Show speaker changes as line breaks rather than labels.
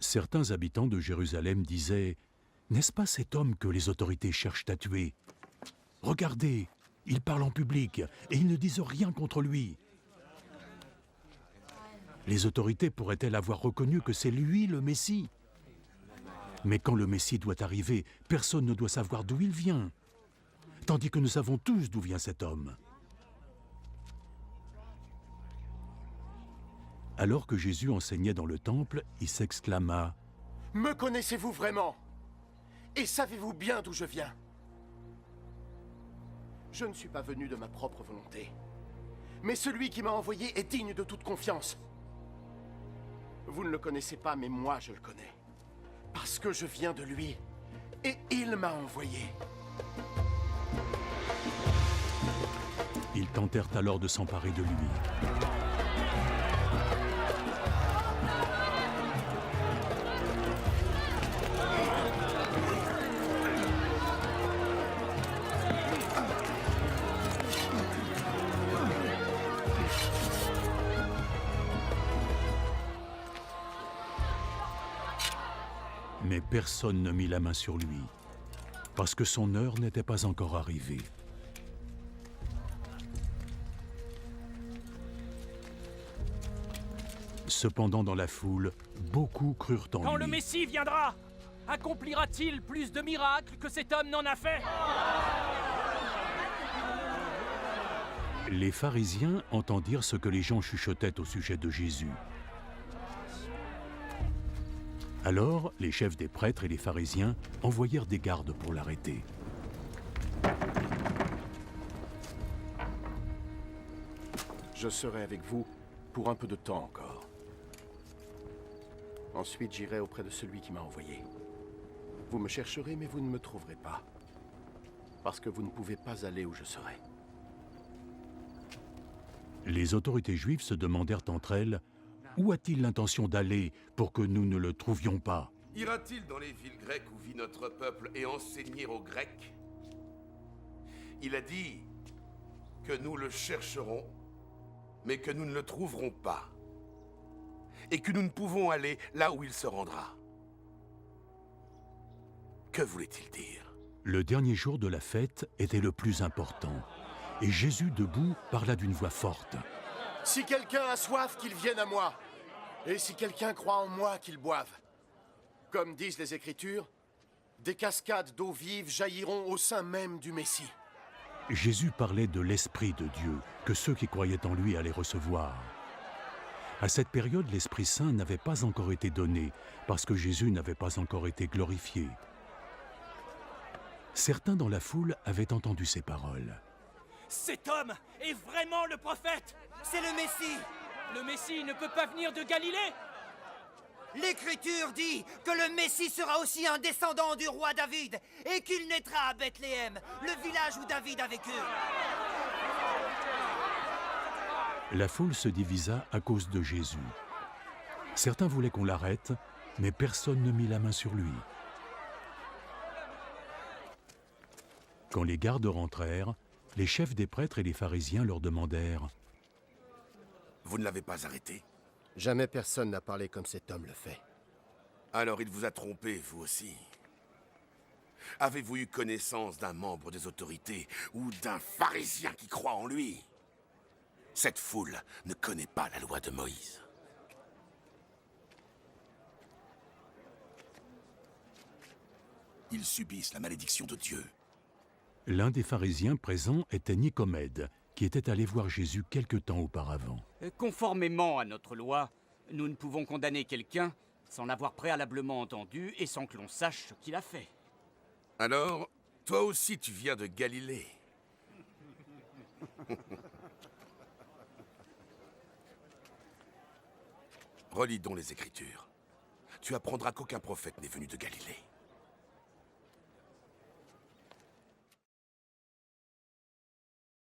Certains habitants de Jérusalem disaient « N'est-ce pas cet homme que les autorités cherchent à tuer? Regardez, il parle en public et ils ne disent rien contre lui. » Les autorités pourraient-elles avoir reconnu que c'est lui le Messie? Mais quand le Messie doit arriver, personne ne doit savoir d'où il vient, tandis que nous savons tous d'où vient cet homme. Alors que Jésus enseignait dans le temple, il s'exclama
« Me connaissez-vous vraiment? Et savez-vous bien d'où je viens? Je ne suis pas venu de ma propre volonté, mais celui qui m'a envoyé est digne de toute confiance. Vous ne le connaissez pas, mais moi je le connais, parce que je viens de lui, et il m'a envoyé. »
Ils tentèrent alors de s'emparer de lui. Mais personne ne mit la main sur lui, parce que son heure n'était pas encore arrivée. Cependant, dans la foule, beaucoup crurent en lui.
Quand le Messie viendra, accomplira-t-il plus de miracles que cet homme n'en a fait?
Les pharisiens entendirent ce que les gens chuchotaient au sujet de Jésus. Alors, les chefs des prêtres et les pharisiens envoyèrent des gardes pour l'arrêter.
Je serai avec vous pour un peu de temps encore. Ensuite, j'irai auprès de celui qui m'a envoyé. Vous me chercherez, mais vous ne me trouverez pas, parce que vous ne pouvez pas aller où je serai.
Les autorités juives se demandèrent entre elles « Où a-t-il l'intention d'aller pour que nous ne le trouvions pas ?»
Ira-t-il dans les villes grecques où vit notre peuple et enseigner aux Grecs? Il a dit que nous le chercherons, mais que nous ne le trouverons pas, et que nous ne pouvons aller là où il se rendra. Que voulait-il dire?
Le dernier jour de la fête était le plus important, et Jésus, debout, parla d'une voix forte.
« Si quelqu'un a soif, qu'il vienne à moi, et si quelqu'un croit en moi, qu'il boive. Comme disent les Écritures, des cascades d'eau vive jailliront au sein même du Messie. »
Jésus parlait de l'Esprit de Dieu, que ceux qui croyaient en lui allaient recevoir. À cette période, l'Esprit Saint n'avait pas encore été donné, parce que Jésus n'avait pas encore été glorifié. Certains dans la foule avaient entendu ces paroles.
« Cet homme est vraiment le prophète!
C'est le Messie!
Le Messie ne peut pas venir de Galilée!
L'Écriture dit que le Messie sera aussi un descendant du roi David et qu'il naîtra à Bethléem, le village où David a vécu. »
La foule se divisa à cause de Jésus. Certains voulaient qu'on l'arrête, mais personne ne mit la main sur lui. Quand les gardes rentrèrent, les chefs des prêtres et les pharisiens leur demandèrent
« Vous ne l'avez pas arrêté?
Jamais personne n'a parlé comme cet homme le fait.
Alors il vous a trompé, vous aussi. Avez-vous eu connaissance d'un membre des autorités ou d'un pharisien qui croit en lui? Cette foule ne connaît pas la loi de Moïse. Ils subissent la malédiction de Dieu. »
L'un des pharisiens présents était Nicomède, qui était allé voir Jésus quelque temps auparavant.
Conformément à notre loi, nous ne pouvons condamner quelqu'un sans l'avoir préalablement entendu et sans que l'on sache ce qu'il a fait.
Alors, toi aussi tu viens de Galilée. Relis donc les Écritures. Tu apprendras qu'aucun prophète n'est venu de Galilée.